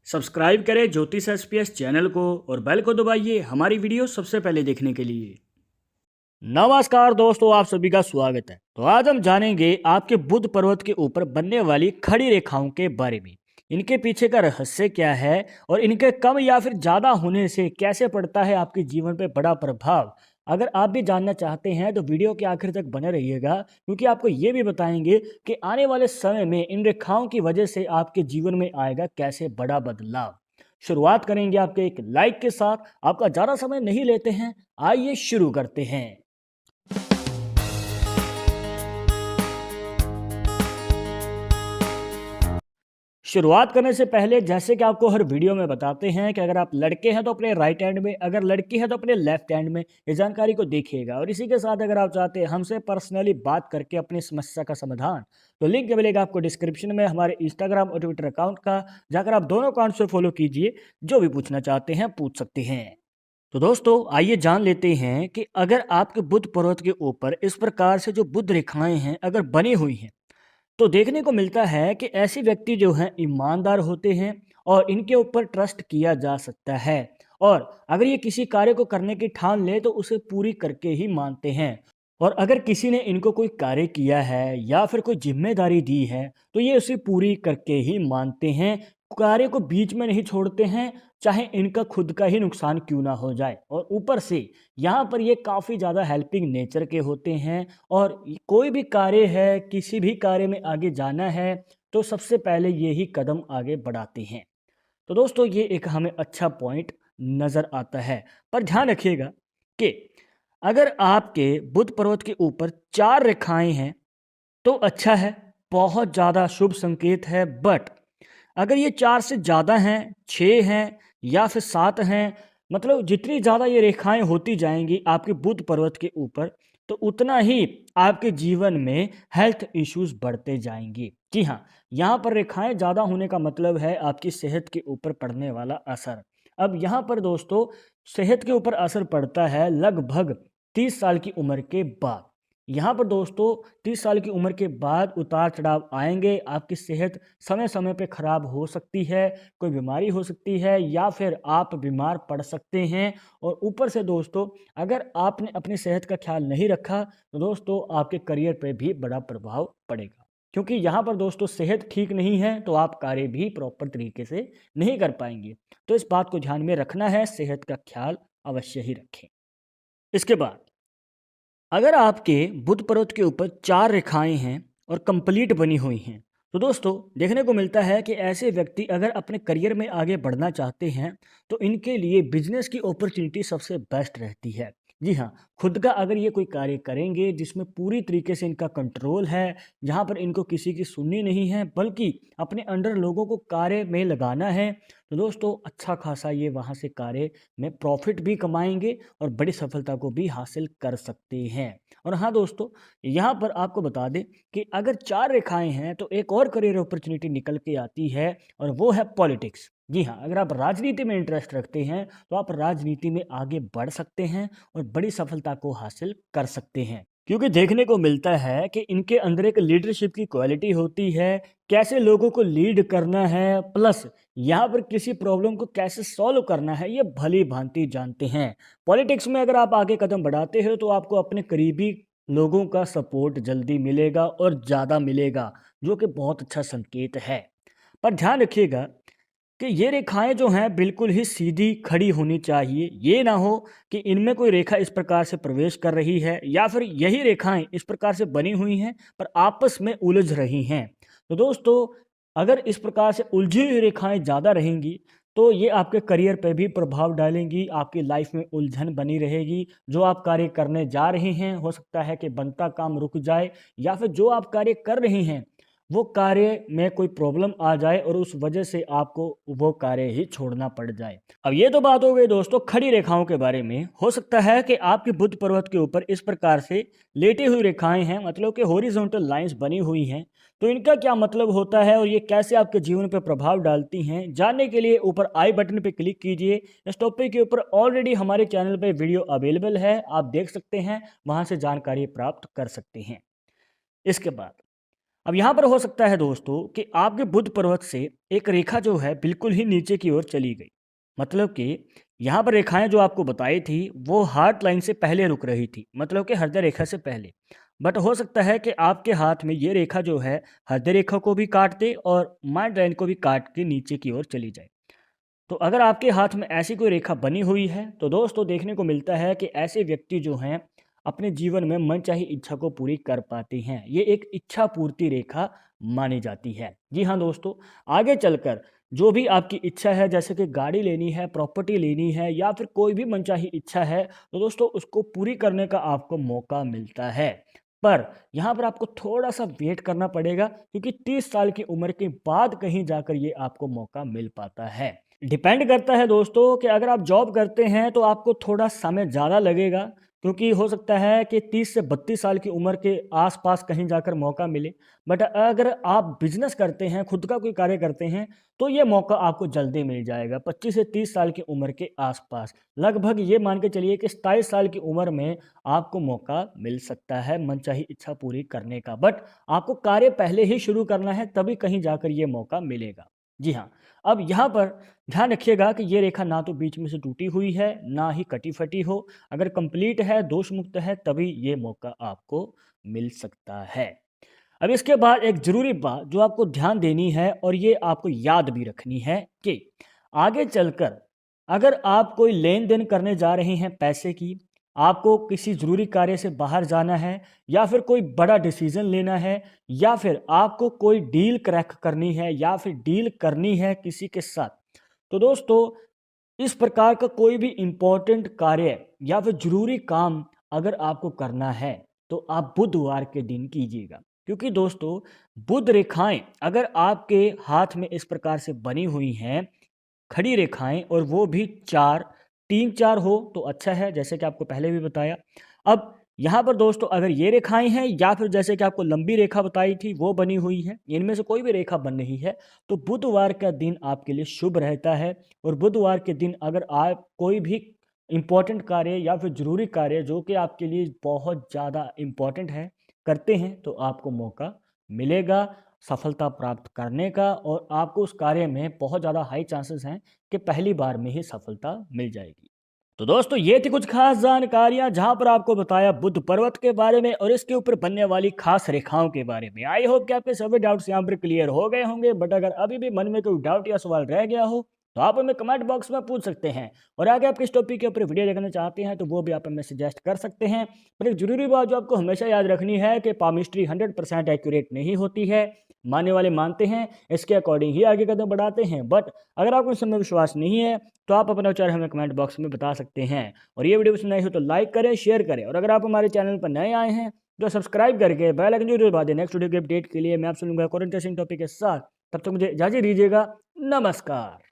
Subscribe करें ज्योतिष SPS channel को और बेल को दबाइए हमारी वीडियो सबसे पहले देखने के लिए। नमस्कार दोस्तों, आप सभी का स्वागत है। तो आज हम जानेंगे आपके बुध पर्वत के ऊपर बनने वाली खड़ी रेखाओं के बारे में। इनके पीछे का रहस्य क्या है और इनके कम या फिर ज़्यादा होने से कैसे पड़ता है आपके जीवन पे बड़ा प्रभाव। अगर आप भी जानना चाहते हैं तो वीडियो के आखिर तक बने रहिएगा, क्योंकि आपको ये भी बताएंगे कि आने वाले समय में इन रेखाओं की वजह से आपके जीवन में आएगा कैसे बड़ा बदलाव। शुरुआत करेंगे आपके एक लाइक के साथ। आपका ज़्यादा समय नहीं लेते हैं, आइए शुरू करते हैं। शुरुआत करने से पहले जैसे कि आपको हर वीडियो में बताते हैं कि अगर आप लड़के हैं तो अपने राइट हैंड में, अगर लड़की है तो अपने लेफ्ट हैंड में ये जानकारी को देखिएगा। और इसी के साथ अगर आप चाहते हैं हमसे पर्सनली बात करके अपनी समस्या का समाधान, तो लिंक मिलेगा आपको डिस्क्रिप्शन में हमारे इंस्टाग्राम और ट्विटर अकाउंट का, जाकर आप दोनों अकाउंट से फॉलो कीजिए। जो भी पूछना चाहते हैं पूछ सकते हैं। तो दोस्तों आइए जान लेते हैं कि अगर आपके बुध पर्वत के ऊपर इस प्रकार से जो बुध रेखाएं हैं अगर बनी हुई हैं, तो देखने को मिलता है कि ऐसे व्यक्ति जो हैं ईमानदार होते हैं और इनके ऊपर ट्रस्ट किया जा सकता है। और अगर ये किसी कार्य को करने की ठान ले तो उसे पूरी करके ही मानते हैं। और अगर किसी ने इनको कोई कार्य किया है या फिर कोई जिम्मेदारी दी है तो ये उसे पूरी करके ही मानते हैं। कार्य को बीच में नहीं छोड़ते हैं, चाहे इनका खुद का ही नुकसान क्यों ना हो जाए। और ऊपर से यहाँ पर ये काफ़ी ज़्यादा हेल्पिंग नेचर के होते हैं। और कोई भी कार्य है, किसी भी कार्य में आगे जाना है तो सबसे पहले ये ही कदम आगे बढ़ाते हैं। तो दोस्तों ये एक हमें अच्छा पॉइंट नज़र आता है। पर ध्यान रखिएगा कि अगर आपके बुध पर्वत के ऊपर 4 रेखाएं हैं तो अच्छा है, बहुत ज़्यादा शुभ संकेत है। बट अगर ये 4 से ज़्यादा हैं, 6 हैं या फिर 7 हैं, मतलब जितनी ज़्यादा ये रेखाएं होती जाएंगी आपके बुध पर्वत के ऊपर, तो उतना ही आपके जीवन में हेल्थ इश्यूज बढ़ते जाएंगे। जी हाँ, यहाँ पर रेखाएं ज़्यादा होने का मतलब है आपकी सेहत के ऊपर पड़ने वाला असर। अब यहाँ पर दोस्तों सेहत के ऊपर असर पड़ता है लगभग 30 साल की उम्र के बाद। यहाँ पर दोस्तों 30 साल की उम्र के बाद उतार चढ़ाव आएंगे। आपकी सेहत समय समय पे खराब हो सकती है, कोई बीमारी हो सकती है या फिर आप बीमार पड़ सकते हैं। और ऊपर से दोस्तों अगर आपने अपनी सेहत का ख्याल नहीं रखा तो दोस्तों आपके करियर पे भी बड़ा प्रभाव पड़ेगा। क्योंकि यहाँ पर दोस्तों सेहत ठीक नहीं है तो आप कार्य भी प्रॉपर तरीके से नहीं कर पाएंगे। तो इस बात को ध्यान में रखना है, सेहत का ख्याल अवश्य ही रखें। इसके बाद अगर आपके बुध पर्वत के ऊपर 4 रेखाएं हैं और कंप्लीट बनी हुई हैं, तो दोस्तों देखने को मिलता है कि ऐसे व्यक्ति अगर अपने करियर में आगे बढ़ना चाहते हैं तो इनके लिए बिजनेस की अपॉर्चुनिटी सबसे बेस्ट रहती है। जी हाँ, खुद का अगर ये कोई कार्य करेंगे जिसमें पूरी तरीके से इनका कंट्रोल है, जहाँ पर इनको किसी की सुननी नहीं है बल्कि अपने अंडर लोगों को कार्य में लगाना है, तो दोस्तों अच्छा खासा ये वहाँ से कार्य में प्रॉफिट भी कमाएंगे और बड़ी सफलता को भी हासिल कर सकते हैं। और हाँ दोस्तों, यहाँ पर आपको बता दें कि अगर 4 रेखाएं हैं तो एक और करियर अपॉर्चुनिटी निकल के आती है और वो है पॉलिटिक्स। जी हाँ, अगर आप राजनीति में इंटरेस्ट रखते हैं तो आप राजनीति में आगे बढ़ सकते हैं और बड़ी सफलता को हासिल कर सकते हैं। क्योंकि देखने को मिलता है कि इनके अंदर एक लीडरशिप की क्वालिटी होती है, कैसे लोगों को लीड करना है, प्लस यहाँ पर किसी प्रॉब्लम को कैसे सॉल्व करना है ये भली भांति जानते हैं। पॉलिटिक्स में अगर आप आगे कदम बढ़ाते हो तो आपको अपने करीबी लोगों का सपोर्ट जल्दी मिलेगा और ज़्यादा मिलेगा, जो कि बहुत अच्छा संकेत है। पर ध्यान रखिएगा कि ये रेखाएं जो हैं बिल्कुल ही सीधी खड़ी होनी चाहिए। ये ना हो कि इनमें कोई रेखा इस प्रकार से प्रवेश कर रही है या फिर यही रेखाएं इस प्रकार से बनी हुई हैं पर आपस में उलझ रही हैं। तो दोस्तों अगर इस प्रकार से उलझी हुई रेखाएं ज़्यादा रहेंगी तो ये आपके करियर पे भी प्रभाव डालेंगी, आपकी लाइफ में उलझन बनी रहेगी। जो आप कार्य करने जा रहे हैं हो सकता है कि बनता काम रुक जाए या फिर जो आप कार्य कर रहे हैं वो कार्य में कोई प्रॉब्लम आ जाए और उस वजह से आपको वो कार्य ही छोड़ना पड़ जाए। अब ये तो बात हो गई दोस्तों खड़ी रेखाओं के बारे में। हो सकता है कि आपके बुध पर्वत के ऊपर इस प्रकार से लेटी हुई रेखाएं हैं, मतलब कि हॉरिजॉन्टल लाइंस बनी हुई हैं। तो इनका क्या मतलब होता है और ये कैसे आपके जीवन पर प्रभाव डालती हैं, जानने के लिए ऊपर आई बटन पर क्लिक कीजिए। इस टॉपिक के ऊपर ऑलरेडी हमारे चैनल पर वीडियो अवेलेबल है, आप देख सकते हैं, वहाँ से जानकारी प्राप्त कर सकते हैं। इसके बाद अब यहाँ पर हो सकता है दोस्तों कि आपके बुध पर्वत से एक रेखा जो है बिल्कुल ही नीचे की ओर चली गई। मतलब कि यहाँ पर रेखाएं जो आपको बताई थी वो हार्ट लाइन से पहले रुक रही थी, मतलब कि हृदय रेखा से पहले। बट हो सकता है कि आपके हाथ में ये रेखा जो है हृदय रेखा को भी काट दे और माइंड लाइन को भी काट के नीचे की ओर चली जाए। तो अगर आपके हाथ में ऐसी कोई रेखा बनी हुई है तो दोस्तों देखने को मिलता है कि ऐसे व्यक्ति जो हैं अपने जीवन में मनचाही इच्छा को पूरी कर पाते हैं। ये एक इच्छा पूर्ति रेखा मानी जाती है। जी हाँ दोस्तों, आगे चलकर जो भी आपकी इच्छा है, जैसे कि गाड़ी लेनी है, प्रॉपर्टी लेनी है या फिर कोई भी मनचाही इच्छा है, तो दोस्तों उसको पूरी करने का आपको मौका मिलता है। पर यहाँ पर आपको थोड़ा सा वेट करना पड़ेगा, क्योंकि 30 साल की उम्र के बाद कहीं जाकर ये आपको मौका मिल पाता है। डिपेंड करता है दोस्तों कि अगर आप जॉब करते हैं तो आपको थोड़ा समय ज़्यादा लगेगा, क्योंकि हो सकता है कि 30 से 32 साल की उम्र के आसपास कहीं जाकर मौका मिले। बट अगर आप बिजनेस करते हैं, खुद का कोई कार्य करते हैं, तो ये मौका आपको जल्दी मिल जाएगा 25 से 30 साल की उम्र के आसपास। लगभग ये मान के चलिए कि 27 साल की उम्र में आपको मौका मिल सकता है मनचाही इच्छा पूरी करने का। बट आपको कार्य पहले ही शुरू करना है, तभी कहीं जाकर ये मौका मिलेगा। जी हाँ, अब यहाँ पर ध्यान रखिएगा कि ये रेखा ना तो बीच में से टूटी हुई है, ना ही कटी फटी हो। अगर कंप्लीट है, दोष मुक्त है, तभी ये मौका आपको मिल सकता है। अब इसके बाद एक ज़रूरी बात जो आपको ध्यान देनी है और ये आपको याद भी रखनी है कि आगे चलकर अगर आप कोई लेन देन करने जा रहे हैं पैसे की, आपको किसी ज़रूरी कार्य से बाहर जाना है या फिर कोई बड़ा डिसीजन लेना है या फिर आपको कोई डील क्रैक करनी है या फिर डील करनी है किसी के साथ, तो दोस्तों इस प्रकार का कोई भी इम्पोर्टेंट कार्य या फिर ज़रूरी काम अगर आपको करना है तो आप बुधवार के दिन कीजिएगा। क्योंकि दोस्तों बुध रेखाएं अगर आपके हाथ में इस प्रकार से बनी हुई हैं, खड़ी रेखाएं, और वो भी चार, 3-4 हो तो अच्छा है, जैसे कि आपको पहले भी बताया। अब यहाँ पर दोस्तों अगर ये रेखाएं हैं या फिर जैसे कि आपको लंबी रेखा बताई थी वो बनी हुई है, इनमें से कोई भी रेखा बन रही है, तो बुधवार का दिन आपके लिए शुभ रहता है। और बुधवार के दिन अगर आप कोई भी इम्पोर्टेंट कार्य या फिर ज़रूरी कार्य जो कि आपके लिए बहुत ज़्यादा इम्पोर्टेंट है करते हैं, तो आपको मौका मिलेगा सफलता प्राप्त करने का, और आपको उस कार्य में बहुत ज़्यादा हाई चांसेस हैं कि पहली बार में ही सफलता मिल जाएगी। तो दोस्तों ये थी कुछ खास जानकारियां जहां पर आपको बताया बुध पर्वत के बारे में और इसके ऊपर बनने वाली खास रेखाओं के बारे में। आई होप कि आपके सभी डाउट्स यहां पर क्लियर हो गए होंगे। बट अगर अभी भी मन में कोई डाउट या सवाल रह गया हो तो आप हमें कमेंट बॉक्स में पूछ सकते हैं, और आगे आप किस टॉपिक के ऊपर वीडियो देखना चाहते हैं तो वो भी आप हमें सजेस्ट कर सकते हैं। पर एक जरूरी बात जो आपको हमेशा याद रखनी है कि पामिस्ट्री 100% एक्यूरेट नहीं होती है। मानने वाले मानते हैं, इसके अकॉर्डिंग ही आगे कदम बढ़ाते हैं। बट अगर आपको इस समय विश्वास नहीं है तो आप अपना विचार हमें कमेंट बॉक्स में बता सकते हैं। और ये वीडियो पसंद आई हो तो लाइक करें, शेयर करें, और अगर आप हमारे चैनल पर नए आए हैं तो सब्सक्राइब करके बेल आइकन जरूर दबा दें। नेक्स्ट वीडियो के अपडेट के लिए मैं आपसे मिलूंगा एक और इंटरेस्टिंग टॉपिक के साथ। तब तक मुझे इजाजत दीजिएगा। नमस्कार।